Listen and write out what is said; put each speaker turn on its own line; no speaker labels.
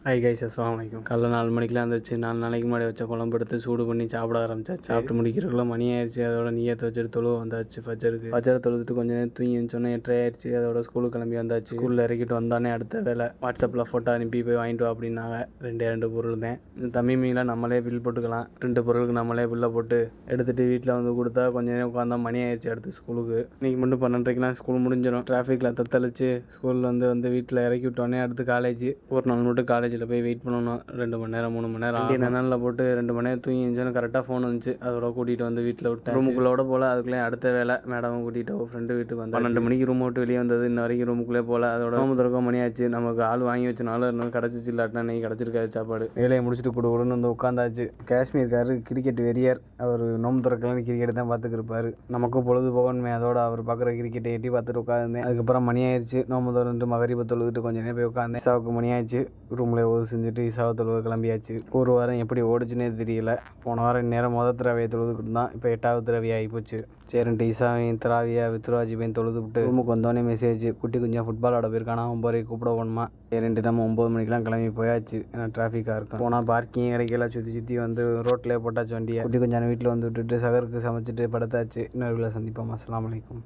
Hi guys, அஸ்ஸலாமு அலைக்கும். காலைல 4 மணிக்கெலாம் வந்துச்சு. 4 நாளைக்கு முன்னாடி வச்ச குழம்பு எடுத்து சூடு பண்ணி சாப்பிட ஆரம்பிச்சாச்சு. சாப்பிட்டு முடிக்கிறதுக்குள்ள மணி ஆயிடுச்சு. அதோட நீயத்தை வச்சுட்டு தொழுவ வந்தாச்சு. ஃபஜரை தொழுதுட்டு கொஞ்சம் நேரம் தூங்கி எழுந்தோன்னே 8:30 ஆயிடுச்சு. அதோட ஸ்கூலுக்கு கிளம்பி வந்தாச்சு. ஸ்கூலில் இறக்கிட்டு வந்தானே அடுத்த வேலை வாட்ஸ்அப்பில் ஃபோட்டோ அனுப்பி போய் வாங்கிட்டு வா அப்படின்னாங்க. 2 பொருள் தான். இந்த தம்பிமீல நம்மளே பில் போட்டுக்கலாம். 2 பொருளுக்கு நம்மளே பில்லை போட்டு எடுத்துகிட்டு வீட்டில் வந்து கொடுத்தா கொஞ்சம் நேரம் உட்காந்தா மணி ஆயிடுச்சு. அடுத்து ஸ்கூலுக்கு இன்றைக்கி மட்டும் 12:30க்கெலாம் ஸ்கூல் முடிஞ்சிடும். டிராஃபிக்கில் தத்தளிச்சு ஸ்கூலில் வந்து வீட்டில் இறக்கி விட்டோன்னே அடுத்து காலேஜ். ஒரு நாள் மட்டும் காலேஜில் போய் வெயிட் பண்ணணும். 2 மணி நேரம் 3 மணி நேரம் நிழலில் போட்டு 2 மணி நேரம் தூங்கி இருந்துச்சுன்னு கரெக்டாக ஃபோன் வந்துச்சு. அதோட கூட்டிகிட்டு வந்து வீட்டில் விட்டேன். ரூமுக்குள்ளோட போல் அதுக்குள்ளே அடுத்த வேலை மேடம் கூட்டிகிட்டு ஃப்ரெண்டு வீட்டுக்கு வந்து 12 மணிக்கு ரூம் விட்டு வெளியே வந்தது. இன்ன வரைக்கும் ரூமுக்குள்ளே போல். அதோட ரூம் திறக்க மணி ஆச்சு. நமக்கு ஆள் வாங்கி வச்சனால இன்னும் கிடச்சிச்சு. இல்லாட்டினா நீ கிடச்சிருக்காது சாப்பாடு. வேலையை முடிச்சுட்டு கொடுன்னு வந்து உட்காந்தாச்சு. காஷ்மீர்காரு கிரிக்கெட் வெறியர். அவர் நோம்பு திறக்கலாம் கிரிக்கெட் தான் பார்த்துக்கிருப்பார். நமக்கும் பொழுது போகணுமே. அதோட அவர் பார்க்குற கிரிக்கெட்டை எட்டி பார்த்துட்டு உட்காந்துருந்தேன். அதுக்கப்புறம் மணி ஆயிடுச்சு. நோம்பு திறந்துட்டு மகரிபை தொழுதுட்டு கொஞ்சம் நேரம் போய் உட்காந்தேன். இசாவுக்கு மணி ஆயிடுச்சு. ரூமில் செஞ்சுட்டு இசாவை தொழுவ கிளம்பியாச்சு. ஒரு வாரம் எப்படி ஓடிச்சுனே தெரியல. போன வாரம் நேரம் திராவியை தொழுதுக்கிட்டு தான். இப்போ 8வது திராவியை ஆகிப்போச்சு. சரின்ட்டு இசாவையும் திராவியா வித்ராஜிபையும் தொழுது விட்டு ரூமுக்கு வந்தோடனே மெசேஜ் குட்டி கொஞ்சம் ஃபுட்பால் ஆட போயிருக்கானா 9 கூப்பிட போகணுமா. சரின்ட்டு நம்ம 9 மணிக்கெலாம் கிளம்பி போயாச்சு. ஏன்னா டிராஃபிக்காக இருக்கும். போனால் பார்க்கிங் கிடைக்கல. சுற்றி வந்து ரோட்லேயே போட்டாச்சு வண்டியை. குட்டி கொஞ்சம் வீட்டில் வந்து விட்டுட்டு சகருக்கு சமைச்சிட்டு படுத்தாச்சு. இன்னொரு சந்திப்போம். அஸ்ஸலாமு அலைக்கும்.